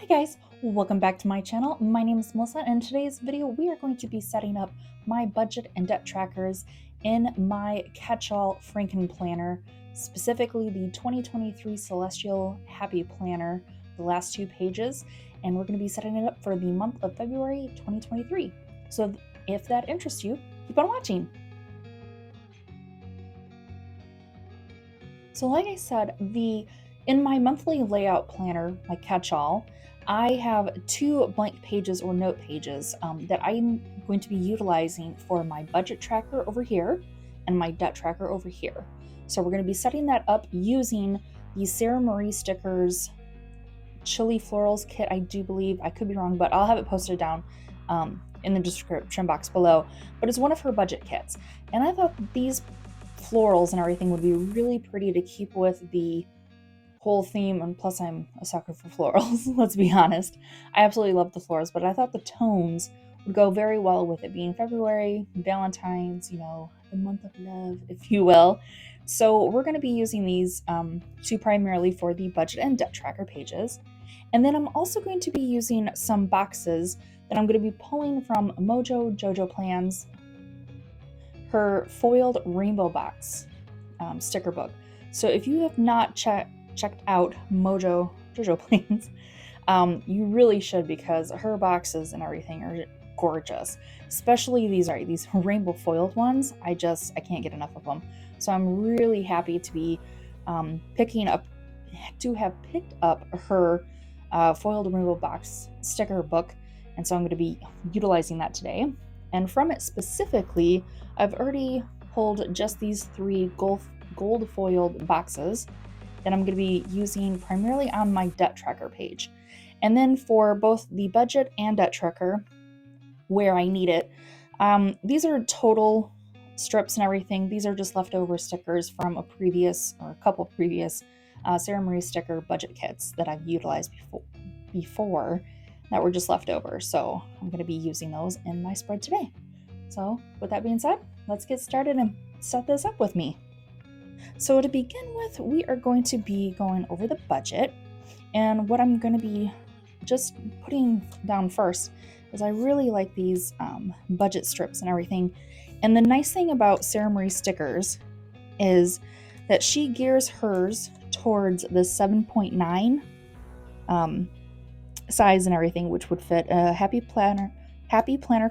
Hi guys, welcome back to my channel. My name is Melissa, and in today's video we are going to be setting up my budget and debt trackers in my catch-all Frankenplanner, specifically the 2023 Celestial Happy Planner, the last two pages, and we're going to be setting it up for the month of February 2023. So if that interests you, keep on watching. So like I said, in my monthly layout planner, my catch-all, I have two blank pages or note pages that I'm going to be utilizing for my budget tracker over here and my debt tracker over here. So we're going to be setting that up using the Sarah Marie Stickers Chili Florals kit, I do believe. I could be wrong, but I'll have it posted down in the description box below. But it's one of her budget kits. And I thought these florals and everything would be really pretty to keep with the whole theme, and plus I'm a sucker for florals, let's be honest. I absolutely love the florals, but I thought the tones would go very well with it being February, Valentine's, the month of love, if you will. So we're going to be using these two primarily for the budget and debt tracker pages. And then I'm also going to be using some boxes that I'm going to be pulling from Mojo Jojo Plans, her foiled rainbow box sticker book. So if you have not checked out Mojo Jojo Plans, you really should, because her boxes and everything are gorgeous. Especially these rainbow foiled ones. I can't get enough of them. So I'm really happy to be picked up her foiled rainbow box sticker book, and so I'm going to be utilizing that today. And from it specifically, I've already pulled just these three gold foiled boxes that I'm going to be using primarily on my debt tracker page. And then for both the budget and debt tracker, where I need it, these are total strips and everything. These are just leftover stickers from a couple previous Sarah Marie sticker budget kits that I've utilized before that were just left over. So I'm going to be using those in my spread today. So with that being said, let's get started and set this up with me. So to begin with, we are going to be going over the budget, and what I'm going to be just putting down first is I really like these budget strips and everything. And the nice thing about Sarah Marie stickers is that she gears hers towards the 7.9 size and everything, which would fit a Happy Planner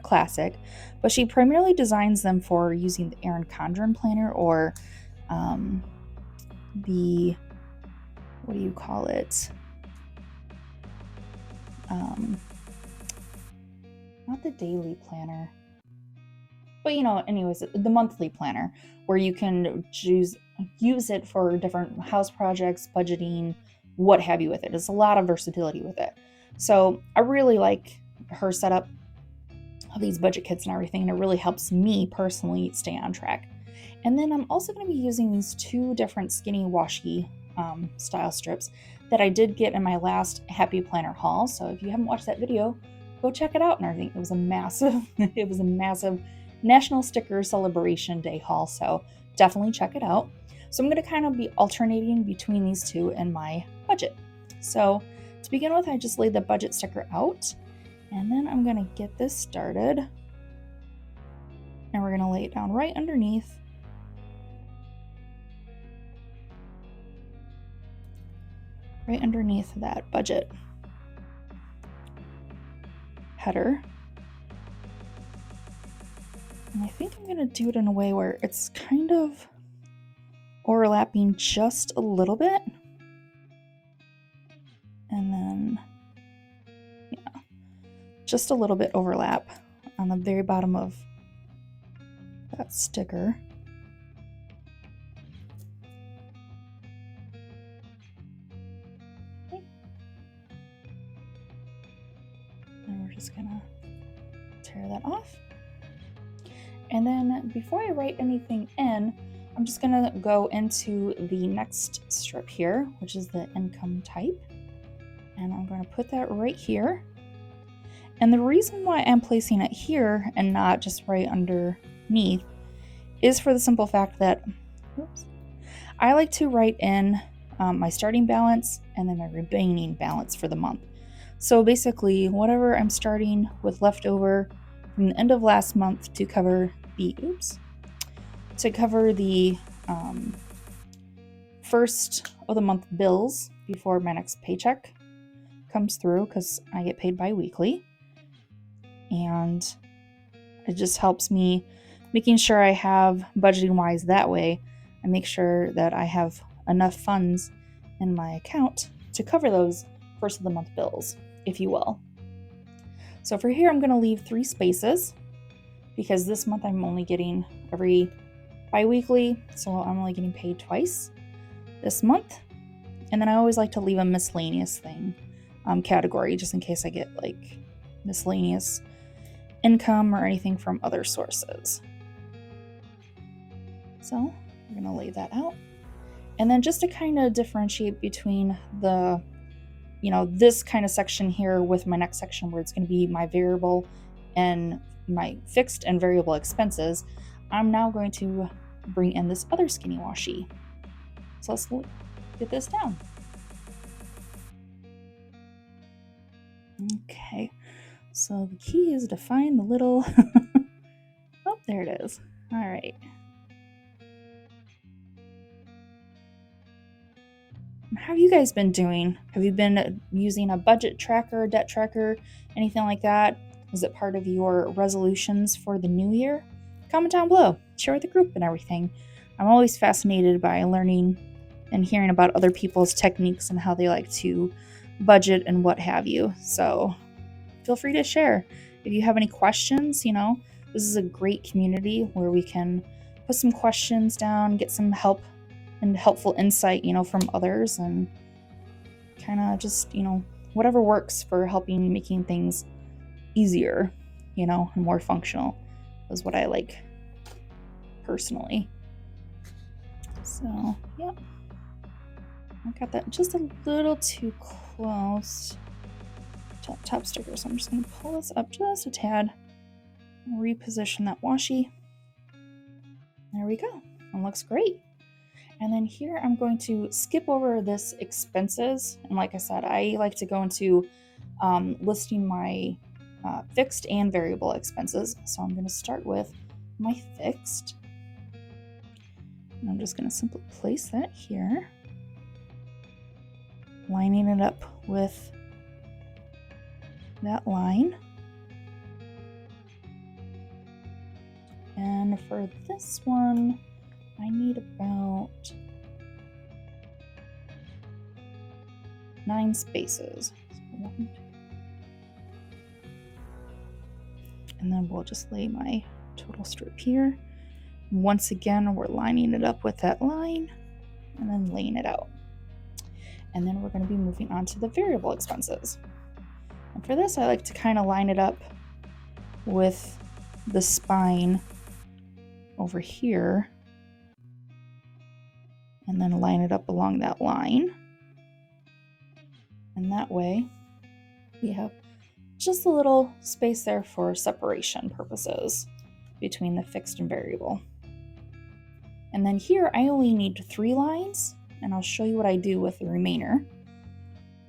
Classic, but she primarily designs them for using the Erin Condren planner or the, what do you call it? Not the daily planner, but anyways, the monthly planner, where you can use it for different house projects, budgeting, what have you with it. There's a lot of versatility with it. So I really like her setup of these budget kits and everything, and it really helps me personally stay on track. And then I'm also going to be using these two different skinny washi style strips that I did get in my last Happy Planner haul. So if you haven't watched that video, go check it out and everything. It was a massive National Sticker Celebration Day haul. So definitely check it out. So I'm going to kind of be alternating between these two in my budget. So to begin with, I just laid the budget sticker out, and then I'm going to get this started, and we're going to lay it down right underneath that budget header. And I think I'm going to do it in a way where it's kind of overlapping just a little bit. And then, just a little bit overlap on the very bottom of that sticker. And we're just gonna tear that off. And then before I write anything in, I'm just gonna go into the next strip here, which is the income type. And I'm going to put that right here. And the reason why I'm placing it here and not just right underneath is for the simple fact that I like to write in my starting balance and then my remaining balance for the month. So basically, whatever I'm starting with leftover from the end of last month to cover the first of the month bills before my next paycheck comes through, because I get paid bi-weekly, and it just helps me making sure I have budgeting wise that way. I make sure that I have enough funds in my account to cover those first of the month bills, if you will. So for here, I'm going to leave 3 spaces because this month I'm only getting every bi-weekly, so I'm only getting paid twice this month. And then I always like to leave a miscellaneous thing category, just in case I get like miscellaneous income or anything from other sources. So we're going to lay that out. And then just to kind of differentiate between the, this kind of section here with my next section where it's going to be my variable and my fixed and variable expenses, I'm now going to bring in this other skinny washi. So let's get this down. Okay, so the key is to find the little, oh, there it is. All right. How have you guys been doing? Have you been using a budget tracker, debt tracker, anything like that? Was it part of your resolutions for the new year? Comment down below, share with the group and everything. I'm always fascinated by learning and hearing about other people's techniques and how they like to budget and what have you. So feel free to share. If you have any questions, this is a great community where we can put some questions down, get some help and helpful insight, from others, and kind of just, whatever works for helping making things easier, and more functional is what I like personally. So, yeah. I got that just a little too close to top sticker, so I'm just going to pull this up just a tad, reposition that washi. There we go. It looks great. And then here I'm going to skip over this expenses. And like I said, I like to go into listing my fixed and variable expenses. So I'm going to start with my fixed. And I'm just going to simply place that here, lining it up with that line. And for this one, I need about 9 spaces. And then we'll just lay my total strip here. Once again, we're lining it up with that line and then laying it out. And then we're going to be moving on to the variable expenses. And for this, I like to kind of line it up with the spine over here, and then line it up along that line. And that way we have just a little space there for separation purposes between the fixed and variable. And then here I only need 3 lines, and I'll show you what I do with the remainder.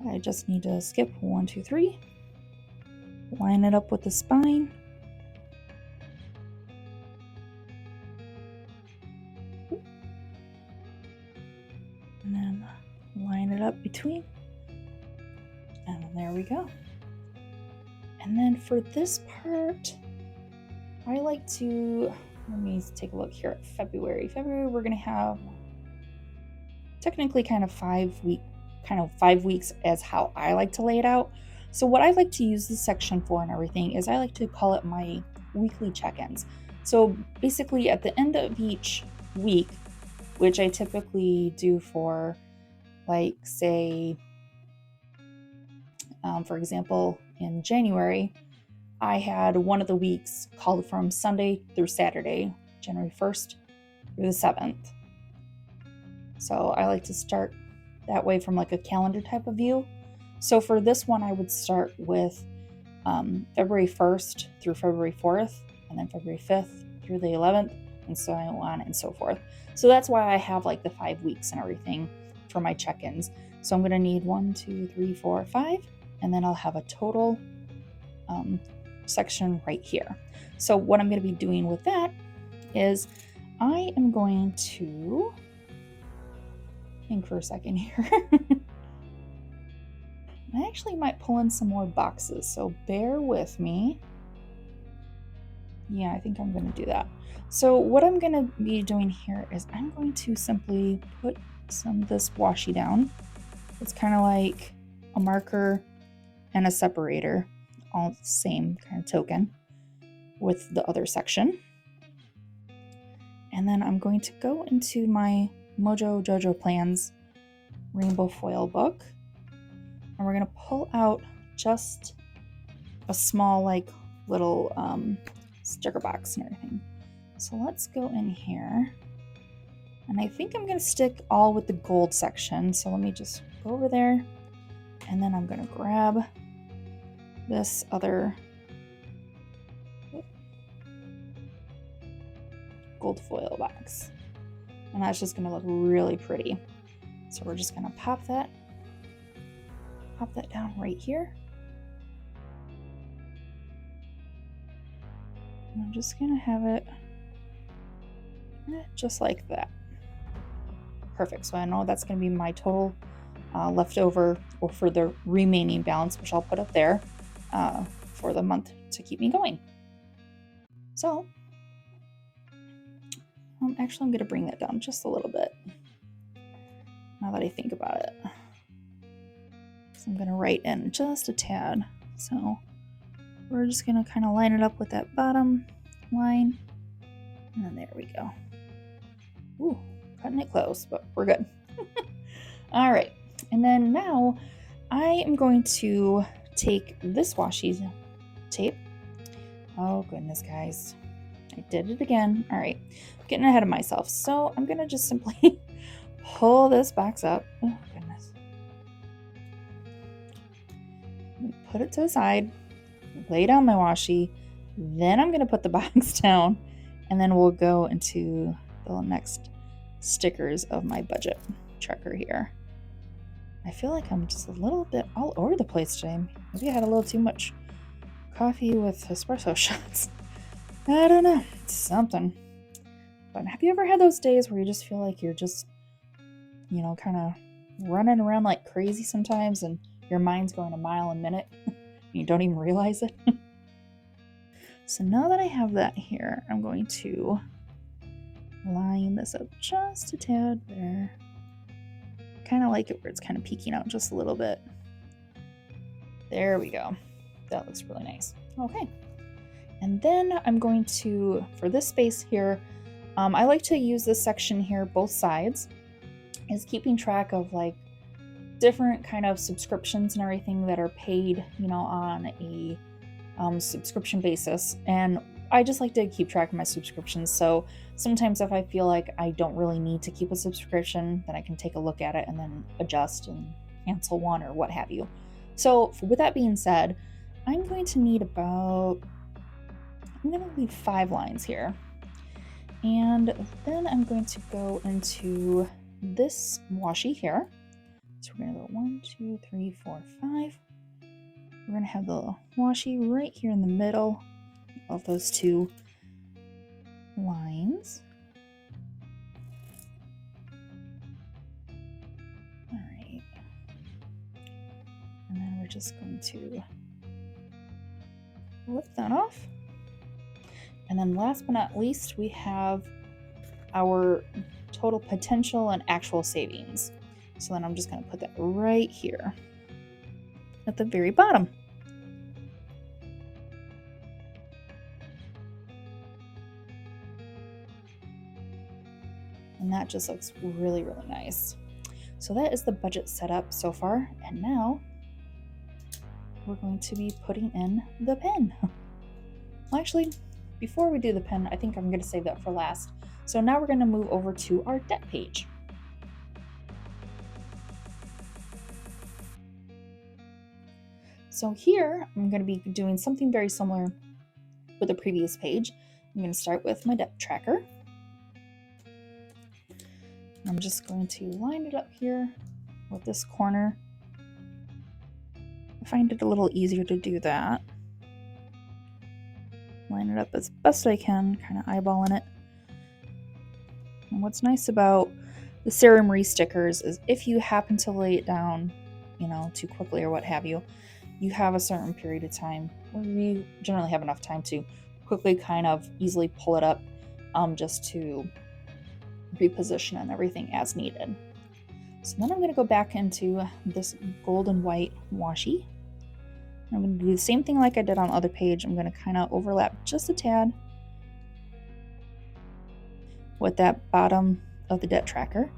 I just need to skip 1, 2, 3, line it up with the spine, and then line it up between, and there we go. And then for this part, I like to, let me take a look here at February. We're going to have technically kind of 5 weeks as how I like to lay it out. So what I like to use this section for and everything is I like to call it my weekly check-ins. So basically at the end of each week, which I typically do for, like, say, for example, in January, I had one of the weeks called from Sunday through Saturday, January 1st through the 7th. So I like to start that way from like a calendar type of view. So for this one, I would start with February 1st through February 4th, and then February 5th through the 11th, and so on and so forth. So that's why I have like the 5 weeks and everything for my check-ins. So I'm going to need 1, 2, 3, 4, 5, and then I'll have a total section right here. So what I'm going to be doing with that is I am going to think for a second here. I actually might pull in some more boxes, so bear with me. Yeah, I think I'm going to do that. So what I'm going to be doing here is I'm going to simply put some of this washi down. It's kind of like a marker and a separator, all the same kind of token with the other section. And then I'm going to go into my Mojo Jojo Plans rainbow foil book, and we're going to pull out just a small like little sticker box and everything. So let's go in here, and I think I'm going to stick all with the gold section. So let me just go over there, and then I'm going to grab this other gold foil box, and that's just going to look really pretty. So we're just going to pop that down right here. And I'm just going to have it just like that. Perfect. So I know that's going to be my total leftover, or for the remaining balance, which I'll put up there for the month to keep me going. So actually I'm going to bring that down just a little bit now that I think about it. So I'm going to write in just a tad. So we're just going to kind of line it up with that bottom line, and then there we go. Ooh, cutting it close, but we're good. All right, and then now I am going to take this washi tape. Oh goodness, guys, I did it again. All right, getting ahead of myself. So I'm gonna just simply pull this box up. Oh goodness. Put it to the side, lay down my washi, then I'm gonna put the box down, and then we'll go into the next stickers of my budget tracker here. I feel like I'm just a little bit all over the place today. Maybe I had a little too much coffee with espresso shots. I don't know, it's something. But have you ever had those days where you just feel like you're just, you know, kind of running around like crazy sometimes, and your mind's going a mile a minute and you don't even realize it? So now that I have that here, I'm going to line this up just a tad there. Kind of like it where it's kind of peeking out just a little bit. There we go. That looks really nice. Okay. And then I'm going to, for this space here, I like to use this section here, both sides, is keeping track of like different kind of subscriptions and everything that are paid, you know, on a subscription basis. And I just like to keep track of my subscriptions. So sometimes if I feel like I don't really need to keep a subscription, then I can take a look at it and then adjust and cancel one or what have you. So with that being said, I'm going to need I'm going to leave 5 lines here. And then I'm going to go into this washi here. So we're going to go 1, 2, 3, 4, 5. We're going to have the washi right here in the middle of those 2 lines. All right. And then we're just going to flip that off. And then last but not least, we have our total potential and actual savings. So then I'm just going to put that right here at the very bottom. And that just looks really, really nice. So that is the budget setup so far. And now we're going to be putting in the pen. Well, actually, before we do the pen, I think I'm going to save that for last. So now we're going to move over to our debt page. So here, I'm going to be doing something very similar with the previous page. I'm going to start with my debt tracker. I'm just going to line it up here with this corner I find it a little easier to do that. Line it up as best I can, kind of eyeballing it. And what's nice about the Siren stickers is if you happen to lay it down, you know, too quickly or what have you, you have a certain period of time where you generally have enough time to quickly kind of easily pull it up, just to reposition and everything as needed. So then I'm going to go back into this gold and white washi. I'm going to do the same thing like I did on the other page. I'm going to kind of overlap just a tad with that bottom of the debt tracker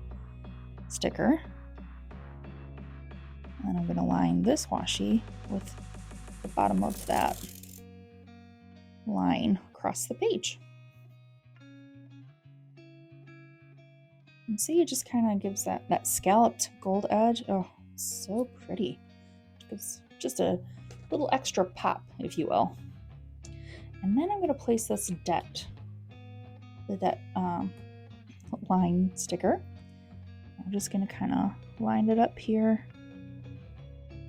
sticker. And I'm going to line this washi with the bottom of that line across the page. And see, it just kind of gives that scalloped gold edge. Oh, so pretty. It gives just a little extra pop, if you will. And then I'm going to place this the debt line sticker. I'm just going to kind of line it up here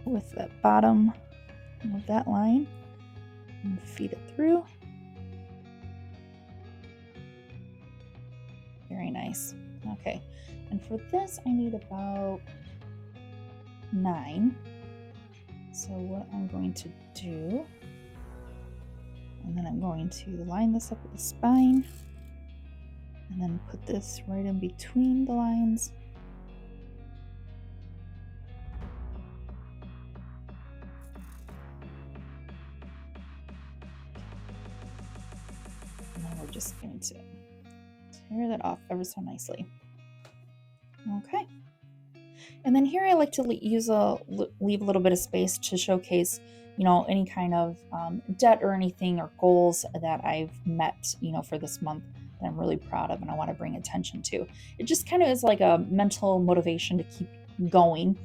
with the bottom of that line and feed it through. Very nice. Okay, and for this I need about 9. So what I'm going to do, and then I'm going to line this up with the spine and then put this right in between the lines. And then we're just going to tear that off ever so nicely. Okay. And then here I like to leave a little bit of space to showcase, you know, any kind of debt or anything or goals that I've met, you know, for this month that I'm really proud of and I want to bring attention to. It just kind of is like a mental motivation to keep going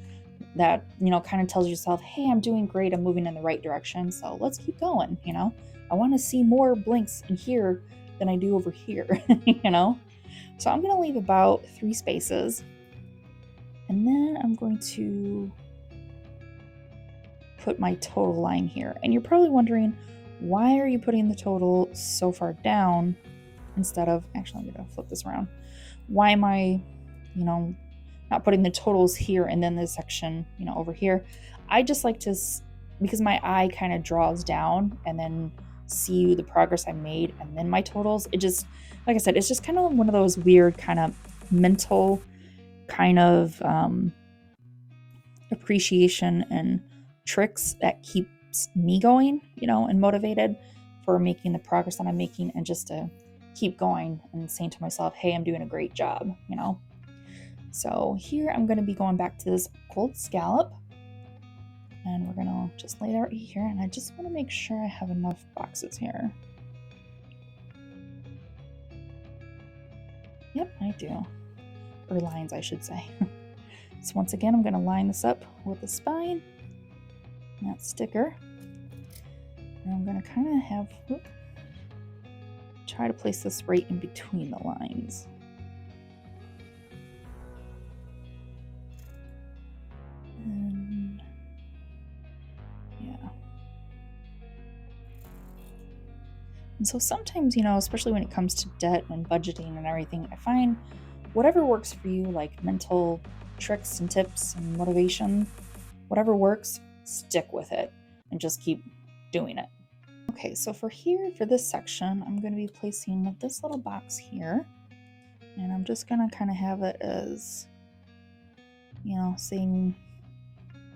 that, you know, kind of tells yourself, hey, I'm doing great. I'm moving in the right direction. So let's keep going. You know, I want to see more blinks in here than I do over here, you know? So I'm going to leave about 3 spaces. And then I'm going to put my total line here. And you're probably wondering, why are you putting the total so far down instead of, actually, I'm going to flip this around. Why am I, you know, not putting the totals here and then this section, you know, over here? I just like to, because my eye kind of draws down and then see the progress I made and then my totals. It just, like I said, it's just kind of one of those weird kind of mental kind of appreciation and tricks that keeps me going, you know, and motivated for making the progress that I'm making and just to keep going and saying to myself, hey, I'm doing a great job, you know. So here I'm going to be going back to this gold scallop and we're going to just lay that right here, and I just want to make sure I have enough boxes here. Yep, I do. Or lines, I should say. So once again, I'm going to line this up with the spine, that sticker, and I'm going to kind of have, try to place this right in between the lines. And yeah. And so sometimes, you know, especially when it comes to debt and budgeting and everything, I find whatever works for you, like mental tricks and tips and motivation, whatever works, stick with it and just keep doing it. Okay, so for this section, I'm going to be placing this little box here, and I'm just going to kind of have it as, you know, saying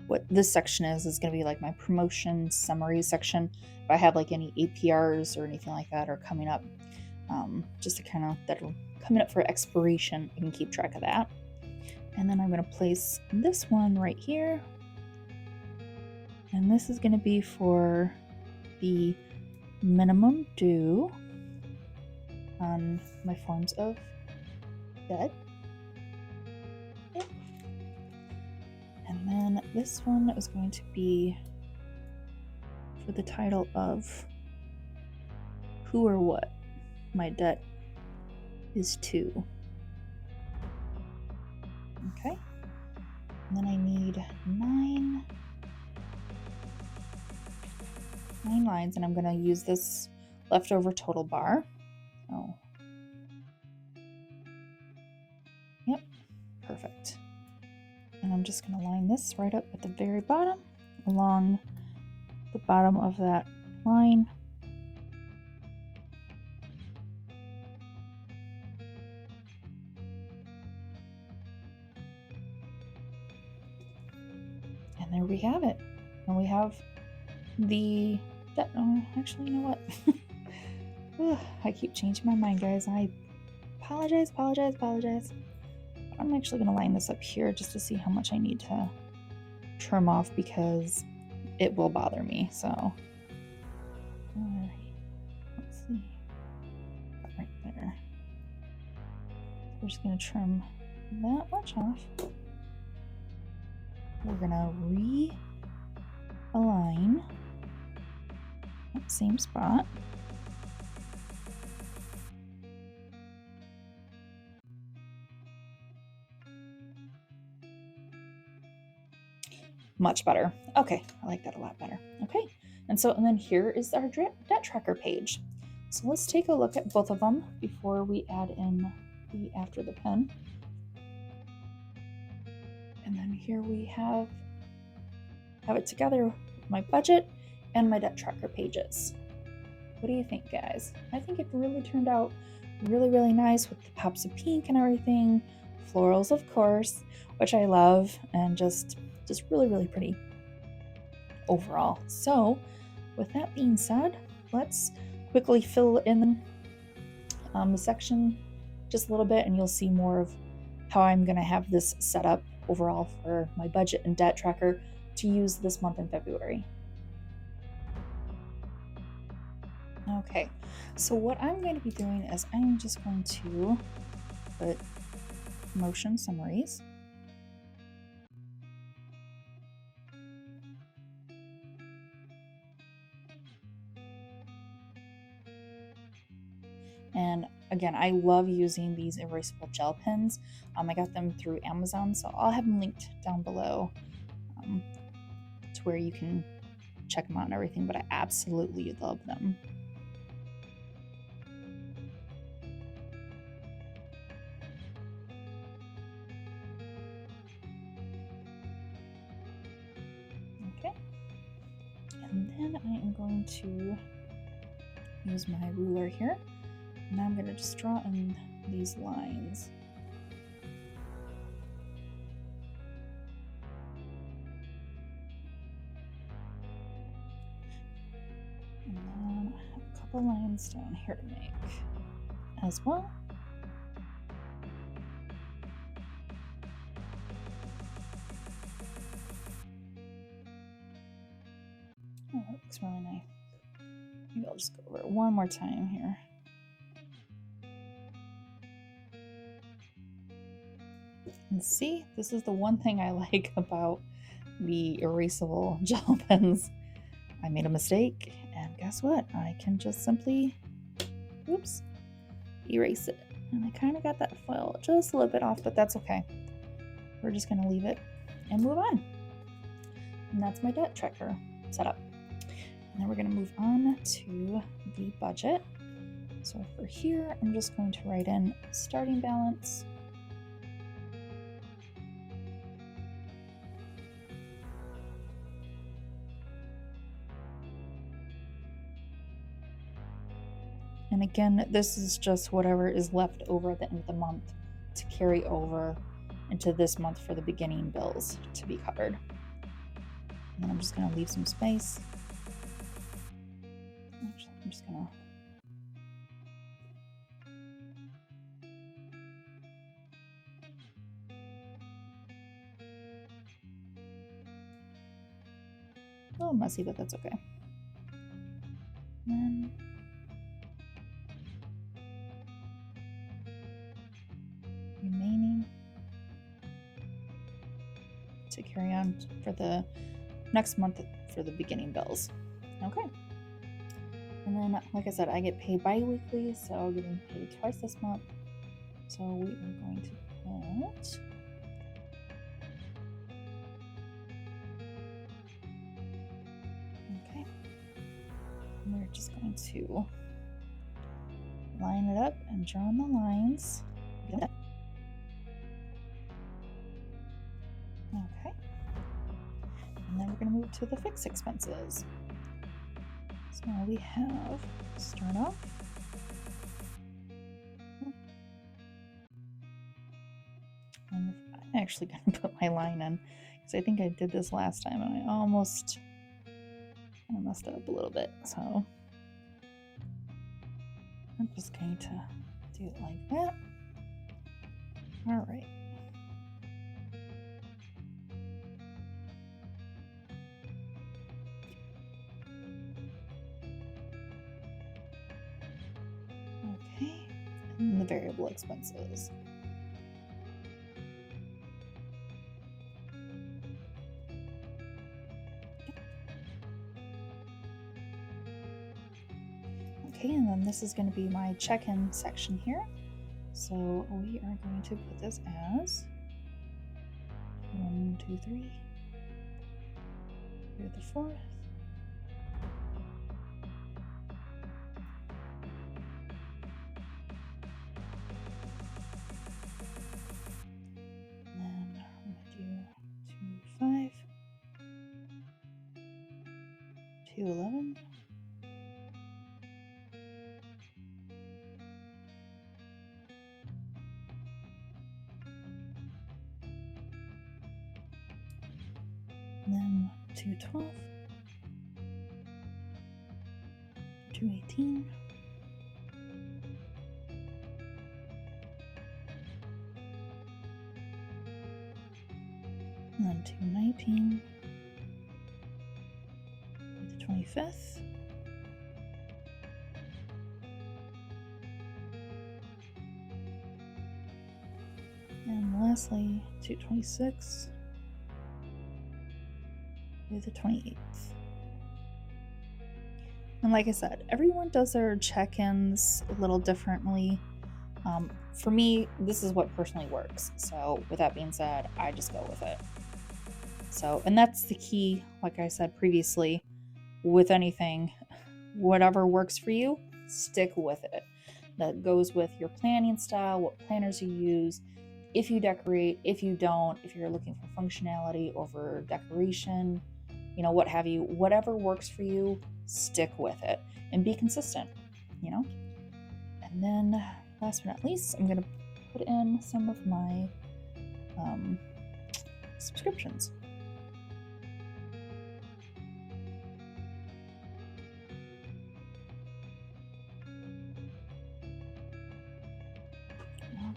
what this section is going to be like my promotion summary section. If I have like any APRs or anything like that are coming up, just to kind of, that are coming up for expiration, I can keep track of that. And then I'm going to place this one right here. And this is going to be for the minimum due on my forms of debt. Okay. And then this one is going to be for the title of who or what my debt is to. Okay. And then I need 9 9 lines, and I'm going to use this leftover total bar. So, yep, perfect. And I'm just going to line this right up at the very bottom along the bottom of that line. And there we have it. And we have the, actually, you know what? I keep changing my mind, guys. I apologize. I'm actually going to line this up here just to see how much I need to trim off because it will bother me. So, let's see. Right there. We're just going to trim that much off. We're going to realign that same spot. Much better. Okay, I like that a lot better. Okay, and then here is our debt tracker page. So let's take a look at both of them before we add in the after the pen. And then here we have it together with my budget and my debt tracker pages. What do you think, guys? I think it really turned out really nice with the pops of pink and everything. Florals, of course, which I love, and just really pretty overall. So with that being said, let's quickly fill in the section just a little bit, and you'll see more of how I'm going to have this set up overall for my budget and debt tracker to use this month in February. Okay, so what I'm going to be doing is I'm just going to put motion summaries. And again, I love using these erasable gel pens. I got them through Amazon, so I'll have them linked down below to where you can check them out and everything, but I absolutely love them. Okay, and then I am going to use my ruler here. Now I'm going to just draw in these lines. And then I have a couple lines down here to make as well. Oh, that looks really nice. Maybe I'll just go over it one more time here. And see, this is the one thing I like about the erasable gel pens. I made a mistake, and guess what? I can just simply, oops, erase it. And I kind of got that foil just a little bit off, but that's okay. We're just going to leave it and move on. And that's my debt tracker set up. And then we're going to move on to the budget. So for here, I'm just going to write in starting balance. And again, this is just whatever is left over at the end of the month to carry over into this month for the beginning bills to be covered. And then I'm just going to leave some space. Actually, I'm just going to a little messy, but that's okay. And then remaining to carry on for the next month for the beginning bills. Okay. And then, like I said, I get paid bi-weekly, so I'm getting paid twice this month. So we are going to put we're just going to line it up and draw on the lines. Yep. Okay. And then we're going to move to the fixed expenses. So we have, start off. And I'm actually going to put my line in because I think I did this last time and I almost kind of messed it up a little bit. So I'm just going to do it like that. All right. Okay, and the variable expenses. Okay, and then this is going to be my check-in section here. So we are going to put this as 1, 2, 3. Here's the 4th. And then I'm going to do 2, 5, 2, 11. And then 212, 218, and then 219, the 25th, and lastly 226. The 28th. And like I said, everyone does their check-ins a little differently. For me, this is what personally works. So with that being said, I just go with it. So, and that's the key, like I said previously, with anything, whatever works for you, stick with it. That goes with your planning style, what planners you use, if you decorate, if you don't, if you're looking for functionality over decoration, you know, what have you, whatever works for you, stick with it and be consistent, you know? And then last but not least, I'm going to put in some of my subscriptions.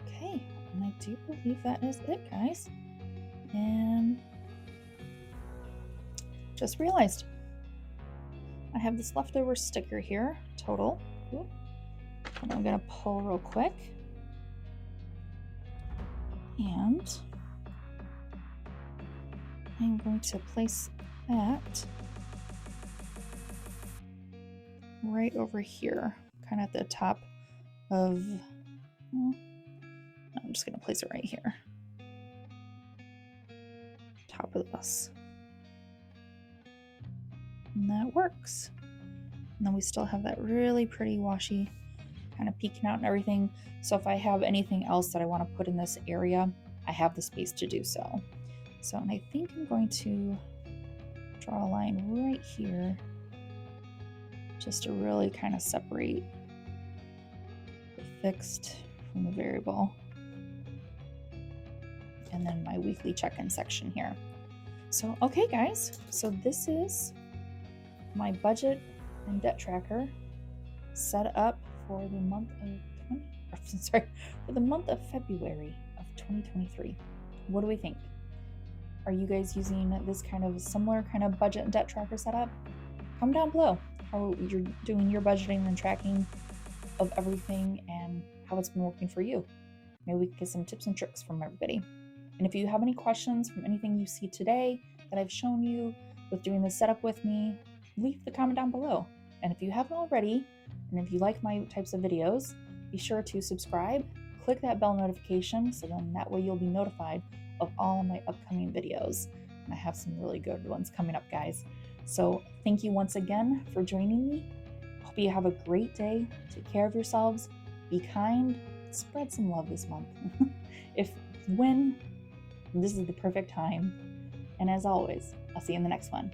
Okay, and I do believe that is it, guys. And just realized I have this leftover sticker here, total. Ooh. And I'm going to pull real quick. And I'm going to place that right over here, kind of at the top of, well, I'm just going to place it right here. Top of this. And that works. And then we still have that really pretty washi kind of peeking out and everything. So if I have anything else that I want to put in this area, I have the space to do so. So, and I think I'm going to draw a line right here just to really kind of separate the fixed from the variable. And then my weekly check-in section here. So, okay guys, so this is my budget and debt tracker set up for the month of for the month of February of 2023. What do we think? Are you guys using this kind of similar kind of budget and debt tracker setup? Comment down below how you're doing your budgeting and tracking of everything and how it's been working for you. Maybe we can get some tips and tricks from everybody. And if you have any questions from anything you see today that I've shown you with doing this setup with me, leave the comment down below. And if you haven't already, and if you like my types of videos, be sure to subscribe, click that bell notification, so then that way you'll be notified of all my upcoming videos. And I have some really good ones coming up, guys. So thank you once again for joining me. Hope you have a great day. Take care of yourselves. Be kind. Spread some love this month. If when, this is the perfect time. And as always, I'll see you in the next one.